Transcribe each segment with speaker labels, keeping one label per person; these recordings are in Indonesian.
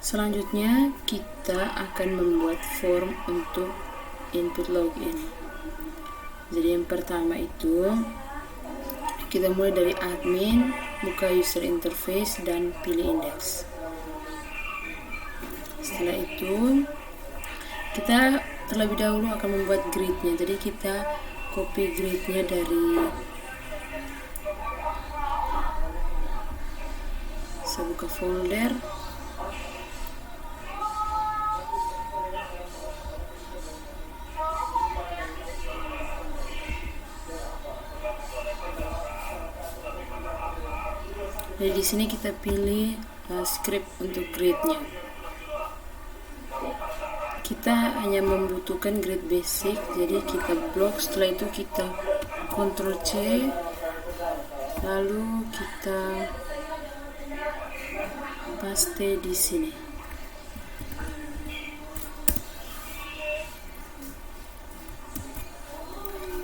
Speaker 1: Selanjutnya kita akan membuat form untuk input login. Jadi yang pertama itu kita mulai dari admin, buka user interface dan pilih index. Setelah itu kita terlebih dahulu akan membuat gridnya. Jadi kita copy gridnya dari saya buka folder, jadi di sini kita pilih script untuk gridnya. Kita hanya membutuhkan grid basic, jadi kita blok. Setelah itu kita Ctrl C, lalu kita paste di sini.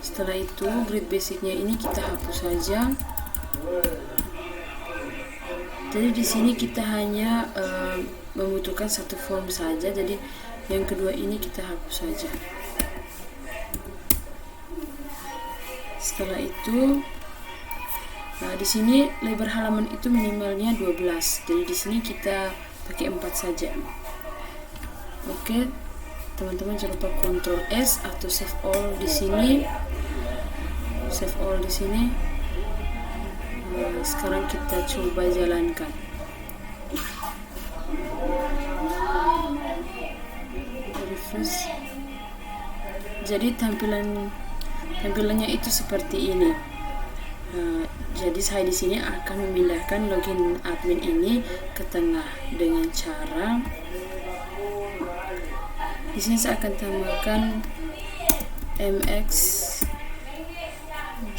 Speaker 1: Setelah itu grid basicnya ini kita hapus saja. Jadi di sini kita hanya membutuhkan satu form saja. Jadi yang kedua ini kita hapus saja. Setelah itu di sini lebar halaman itu minimalnya 12. Jadi di sini kita pakai 4 saja. Oke, teman-teman jangan lupa Ctrl S atau save all di sini. Save all di sini. Sekarang kita coba jalankan. Refresh. Jadi tampilannya itu seperti ini. Jadi saya di sini akan memindahkan login admin ini ke tengah dengan cara di sini saya akan tambahkan mx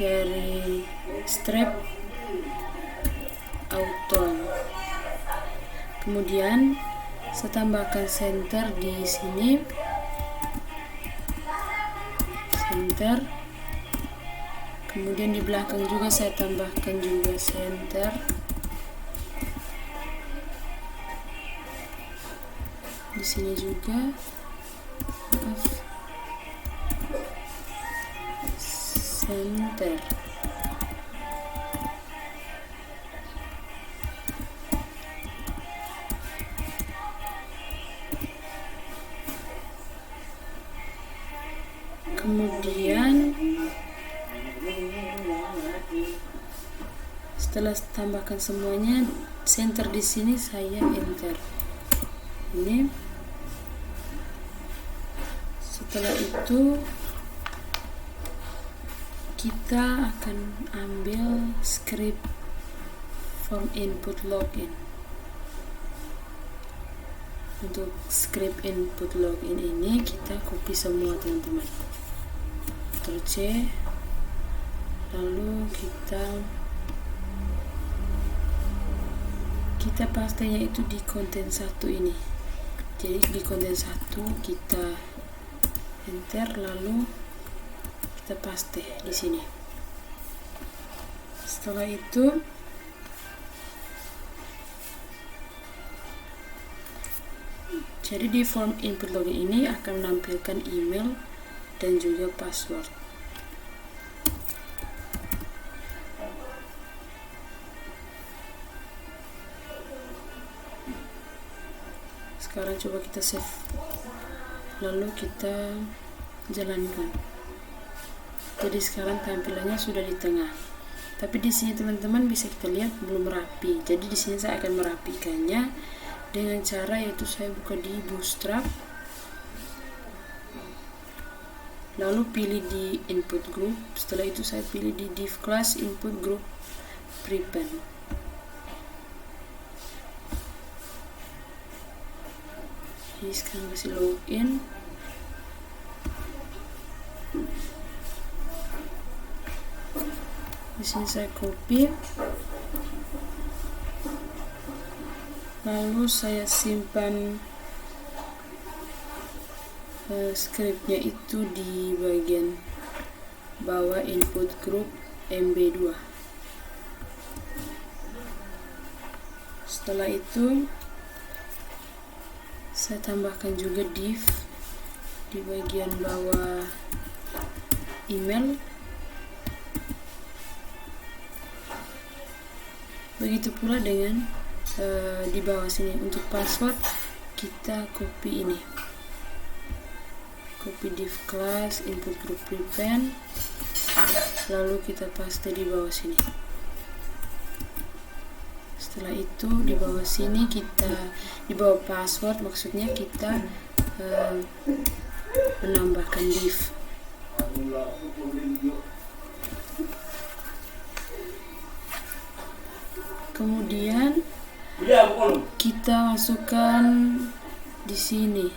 Speaker 1: dari strap auto. Kemudian saya tambahkan center di sini, center. Kemudian di belakang juga saya tambahkan juga center. Di sini juga, center. Kemudian setelah tambahkan semuanya, center di sini saya enter. Ini. Setelah itu kita akan ambil script form input login. Untuk script input login ini kita copy semua, teman-teman. Ctrl C, lalu kita pastenya itu di konten 1 ini. Jadi di konten 1 kita enter, lalu kita paste di sini. Setelah itu jadi di form input login ini akan menampilkan email dan juga password. Sekarang coba kita save, lalu kita jalankan. Jadi sekarang tampilannya sudah di tengah. Tapi di sini teman-teman bisa kita lihat belum rapi. Jadi di sini saya akan merapikannya dengan cara yaitu saya buka di Bootstrap, lalu pilih di input group. Setelah itu saya pilih di div class input group prepend. Jadi sekarang kasih login. Di sini saya copy, lalu saya simpan scriptnya itu di bagian bawah input group MB2. Setelah itu Saya tambahkan juga div di bagian bawah email. Begitu pula dengan di bawah sini. Untuk password kita copy ini, copy div class input group prevent, lalu kita paste di bawah sini. Setelah itu di bawah sini kita, di bawah password maksudnya, kita menambahkan div. Kemudian kita masukkan di sini,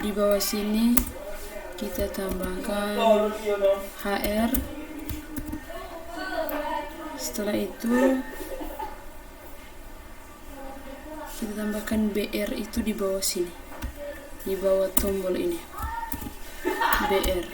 Speaker 1: di bawah sini kita tambahkan HR. Setelah itu kita tambahkan BR itu di bawah sini, di bawah tombol ini, BR.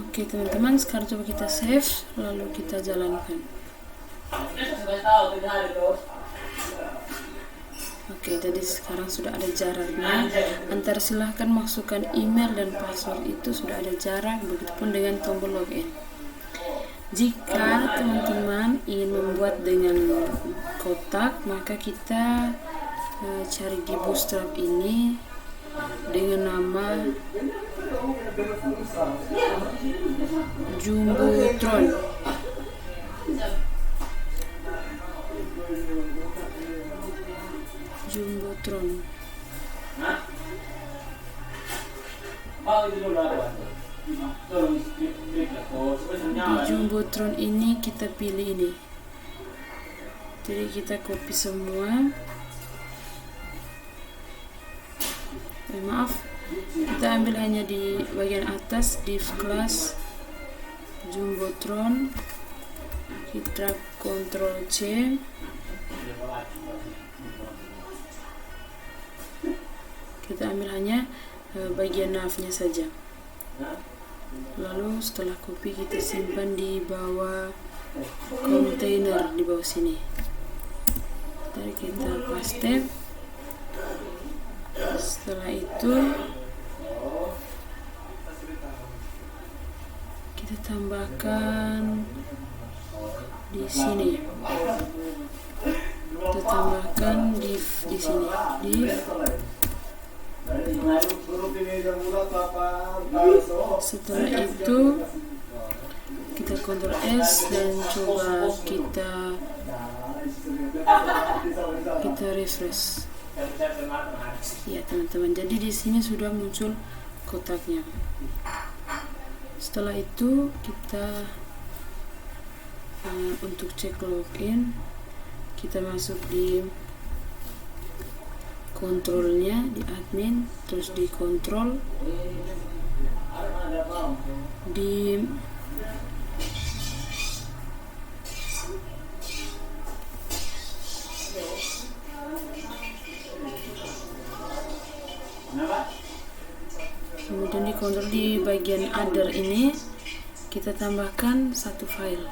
Speaker 1: Oke teman-teman, sekarang coba kita save, lalu kita jalankan. Oke, jadi sekarang sudah ada jaraknya antara silahkan masukkan email dan password, itu sudah ada jarak. Begitupun dengan tombol login. Jika teman-teman ingin membuat dengan kotak, maka kita cari di Bootstrap ini dengan nama Jumbotron. Jumbotron. Di Jumbotron ini kita pilih ini. Jadi kita copy semua. Maaf, kita ambil hanya di bagian atas, div class Jumbotron. Kita Ctrl C. Kita ambil hanya bagian navnya saja. Lalu setelah copy kita simpan di bawah kontainer di bawah sini. Tadi kita paste. Setelah itu kita tambahkan di sini. Kita tambahkan div di sini. Div. Setelah itu kita Ctrl S dan coba kita refresh. Ya teman-teman, jadi di sini sudah muncul kotaknya. Setelah itu kita untuk cek login, kita masuk di kontrolnya, di admin, terus di kontrol, di kemudian di kontrol, di bagian other ini kita tambahkan satu file.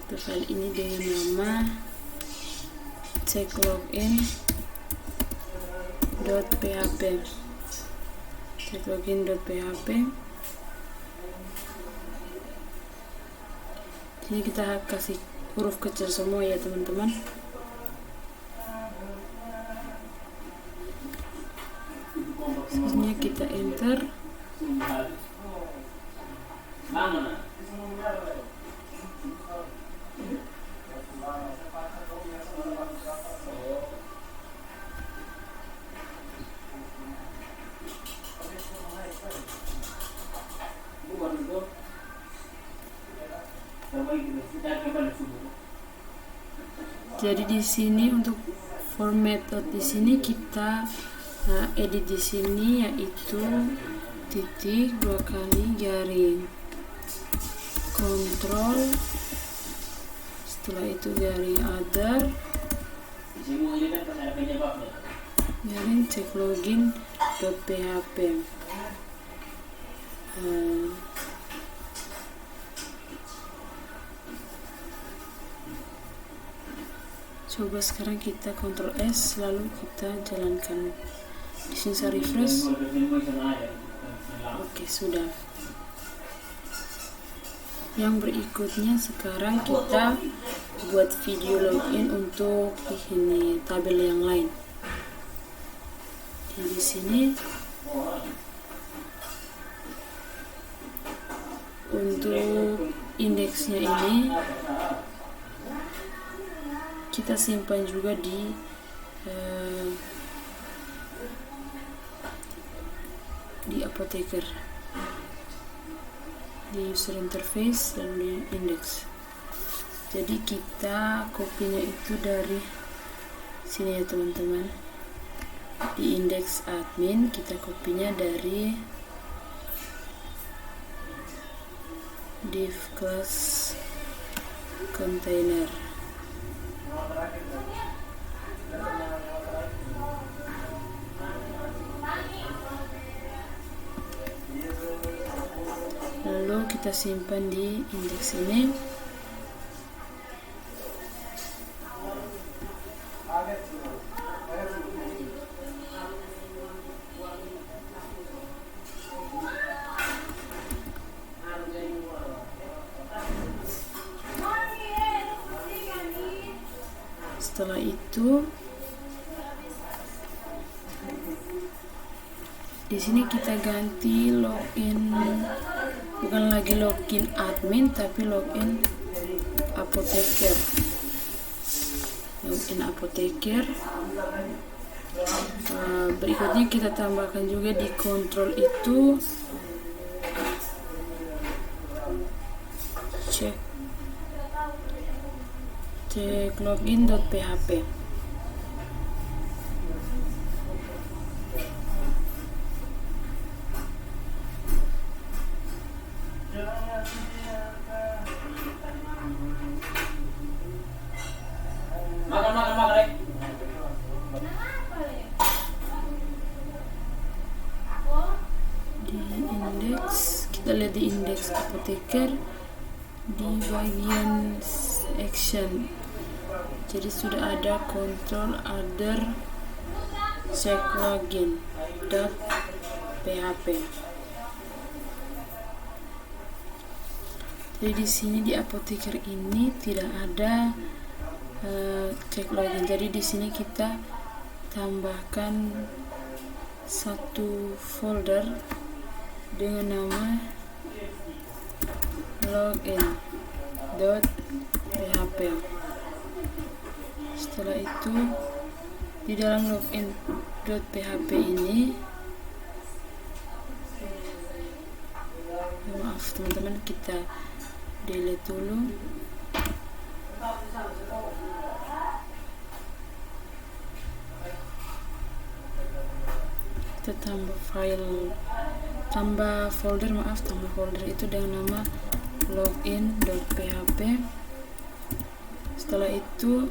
Speaker 1: File ini dengan nama checklogin.php. checklogin.php. Sini kita kasih huruf kecil semua ya teman-teman. Selanjutnya kita enter. Jadi di sini untuk format di sini kita edit di sini, yaitu titik 2 kali garing kontrol, setelah itu garing other garing checklogin.php. coba sekarang kita Ctrl S lalu kita jalankan. Di sini saya refresh. Oke, sudah. Yang berikutnya sekarang kita buat video login untuk ini tabel yang lain. Di sini untuk indeksnya ini kita simpan juga di Apotheker, di user interface dan di index. Jadi kita kopinya itu dari sini ya teman-teman, di index admin kita kopinya dari div class container. Lalu kita simpan di indeks ini. Setelah itu di sini kita ganti login, bukan lagi login admin tapi login Apotheker. Login Apotheker. Berikutnya kita tambahkan juga di kontrol itu cek login.php. Kita lihat di indeks Apotheker di bagian action. Jadi sudah ada control other check login .php. Jadi di sini di Apotheker ini tidak ada check login. Jadi di sini kita tambahkan satu folder dengan nama login.php. Setelah itu di dalam login.php ini, maaf teman-teman, kita delete dulu. Kita tambah folder itu dengan nama login.php. Setelah itu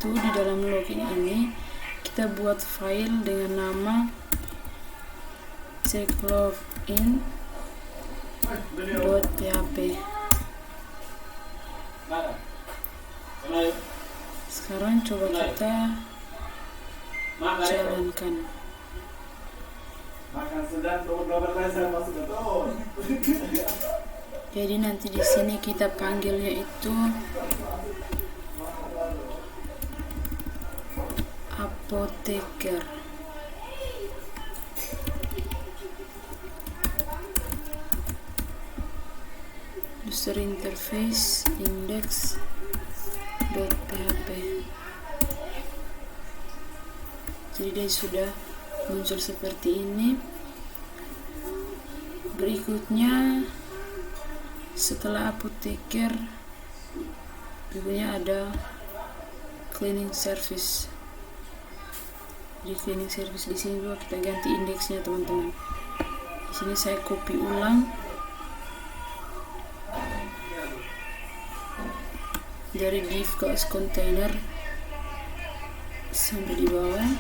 Speaker 1: di dalam login ini kita buat file dengan nama checklogin.php. Sekarang coba kita jalankan. Jadi nanti di sini kita panggilnya itu Apotheker. User interface, index, .php. Jadi dia sudah muncul seperti ini. Berikutnya setelah apoteker, berikutnya ada cleaning service. Di cleaning service di sini juga kita ganti indeksnya teman-teman. Di sini saya copy ulang dari div ke container sampai di bawah,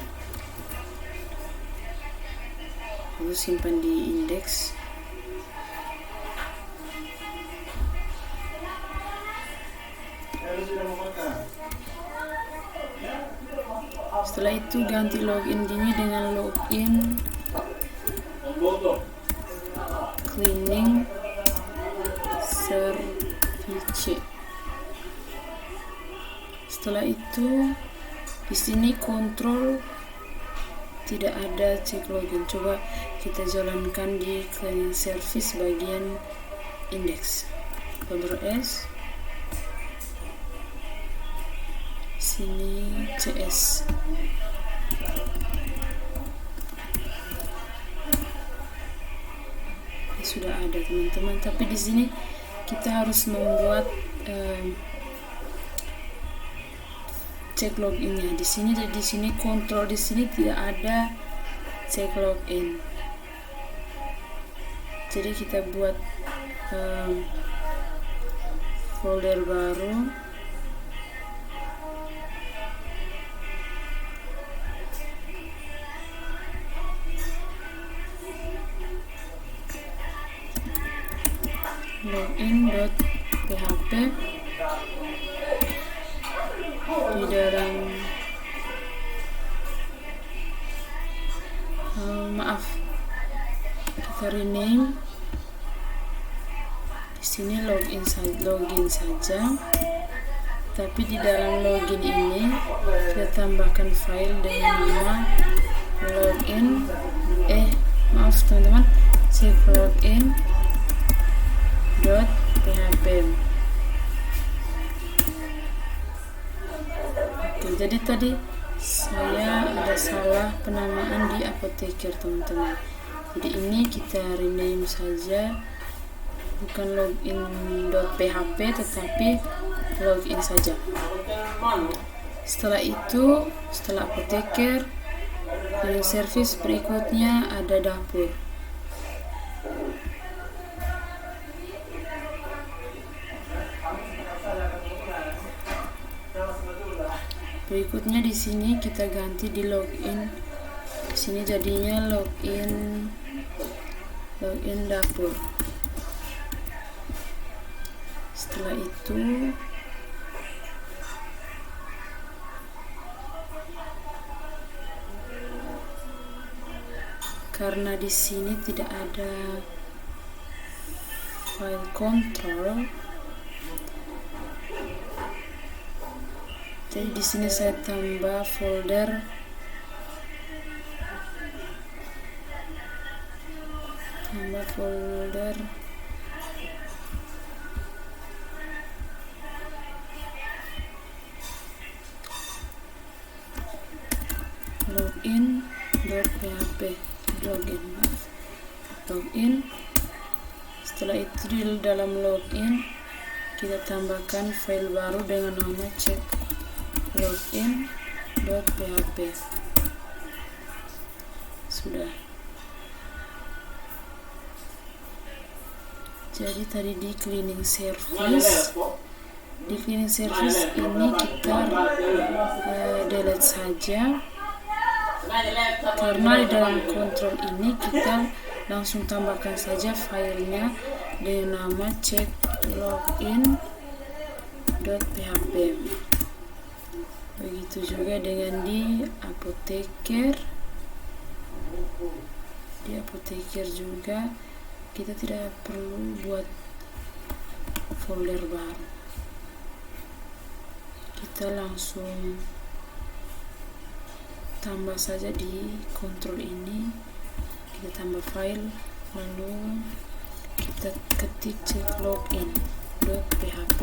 Speaker 1: lalu simpan di indeks. Setelah itu ganti login ini dengan login cleaning service. Setelah itu di sini kontrol tidak ada cek login. Coba kita jalankan di cleaning service bagian indeks. Ctrl S. Sini CS. Sudah ada teman-teman, tapi di sini kita harus membuat cek loginnya. Di sini kontrol, di sini tidak ada cek login. Jadi kita buat folder baru. Login.php. Di dalam kita rename. Di sini login saja. Tapi di dalam login ini kita tambahkan file dengan nama login. Teman-teman, cek login .php. Oke, jadi tadi saya ada salah penamaan di apoteker teman-teman. Jadi ini kita rename saja, bukan login.php tetapi login saja. Setelah itu, setelah apoteker, cleaning service, berikutnya ada dapur. Berikutnya di sini kita ganti di login. Di sini jadinya login dapur. Setelah itu karena di sini tidak ada file control, jadi di sini saya tambah folder login.php. Login. Setelah itu di dalam login kita tambahkan file baru dengan nama cek login.php. Sudah. Jadi tadi di cleaning service ini kita delete saja, karena di dalam kontrol ini kita langsung tambahkan saja filenya dengan nama cek login.php. Begitu juga dengan di apoteker. Di apoteker juga kita tidak perlu buat folder baru, kita langsung tambah saja di kontrol ini, kita tambah file, lalu kita ketik cek login.php.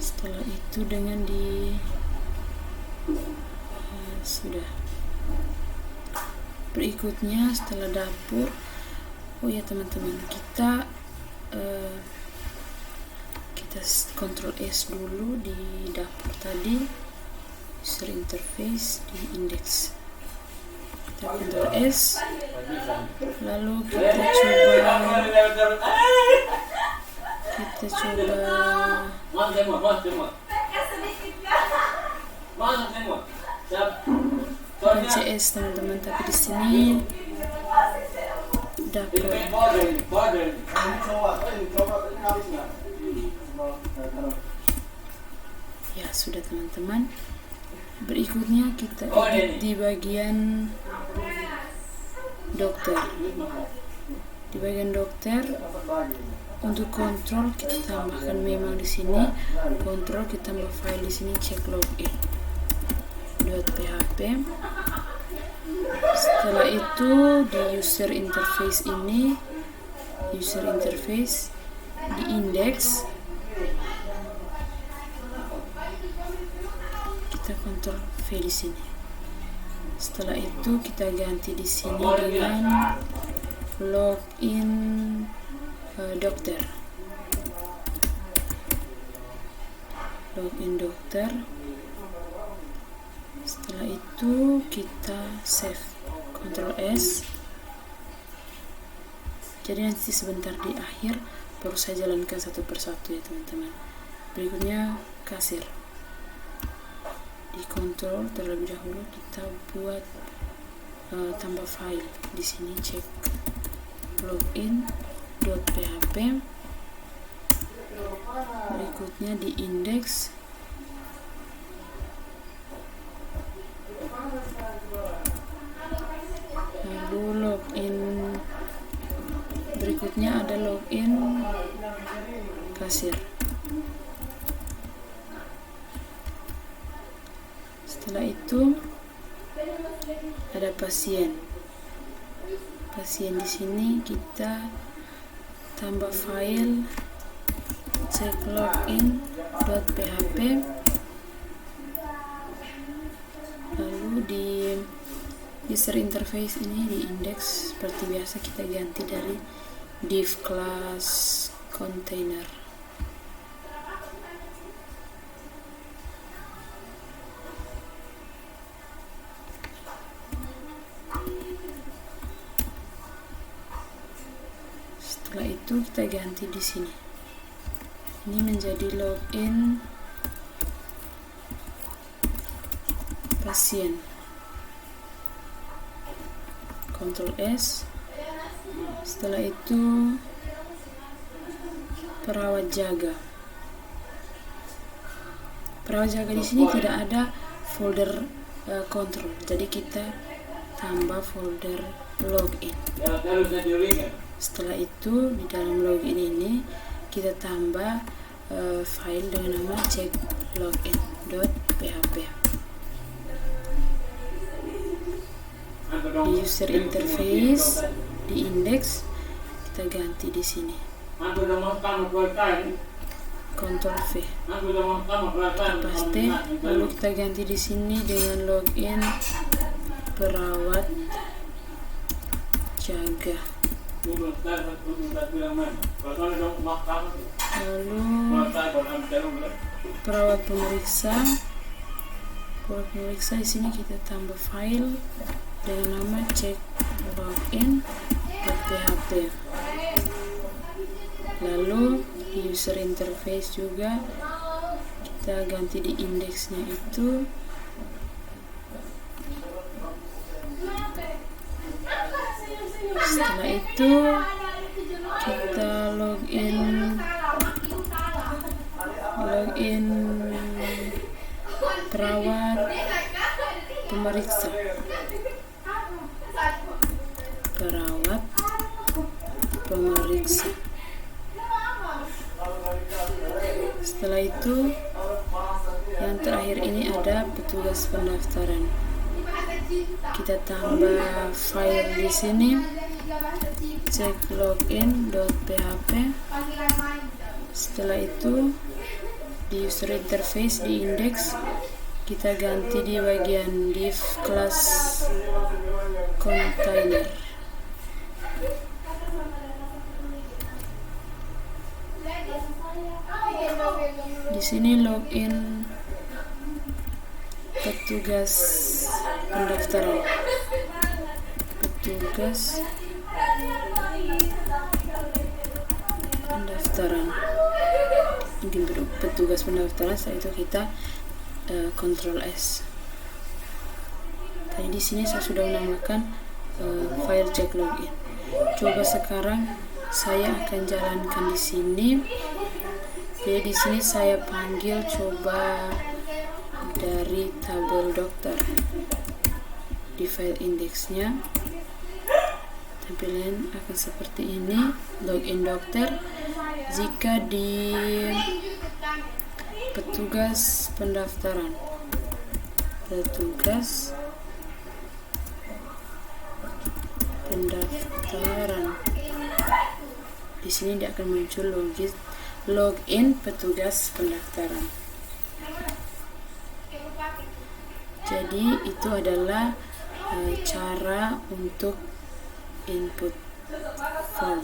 Speaker 1: Setelah itu dengan sudah. Berikutnya setelah dapur, oh ya teman-teman, kita Ctrl S dulu di dapur tadi, user interface di index. Kita Ctrl S, lalu kita coba CS teman-teman, tapi di sini dapur. Ya sudah teman-teman. Berikutnya kita edit di bagian dokter. Di bagian dokter, untuk kontrol kita tambahkan memang di sini kontrol, kita tambah file di sini cek login .php. Setelah itu di user interface ini, user interface di index, kita kontrol V di sini. Setelah itu kita ganti di sini dengan login dokter. Login dokter. Setelah itu kita save, Ctrl S. Jadi nanti sebentar di akhir baru saya jalankan satu persatu ya teman-teman. Berikutnya kasir. Di kontrol terlebih dahulu kita buat tambah file di sini, cek login.php. Berikutnya di index, lalu login. Berikutnya ada login kasir. Setelah itu ada pasien. Pasien di sini kita tambah file cek login.php. Lalu di user interface ini di index seperti biasa kita ganti dari div class container. Setelah itu kita ganti di sini. Ini menjadi login pasien. Ctrl S. Setelah itu perawat jaga. Perawat jaga di sini tidak ada folder kontrol, jadi kita tambah folder login. Setelah itu di dalam login ini kita tambah file dengan nama cek login.php. Di user interface di index kita ganti di sini. Ctrl V. Kita paste, lalu kita ganti di sini dengan login perawat jaga. Lalu perawat pemeriksa. Perawat pemeriksa di sini kita tambah file dengan nama cek login.php. Lalu di user interface juga kita ganti di indeksnya itu setelah itu kita login perawat pemeriksa. Perawat pemeriksa. Setelah itu yang terakhir ini ada petugas pendaftaran. Kita tambah file di sini cek login.php. Setelah itu di user interface di index kita ganti di bagian div class container. Di sini login petugas pendaftaran. Petugas pendaftaran. Setelah itu kita Ctrl S. Tadi di sini saya sudah menambahkan file check login. Coba sekarang saya akan jalankan di sini. Jadi di sini saya panggil coba dari tabel dokter. Di file indeksnya tampilan akan seperti ini. Login dokter. Jika di petugas pendaftaran, di sini dia akan muncul login petugas pendaftaran. Jadi itu adalah cara untuk input form.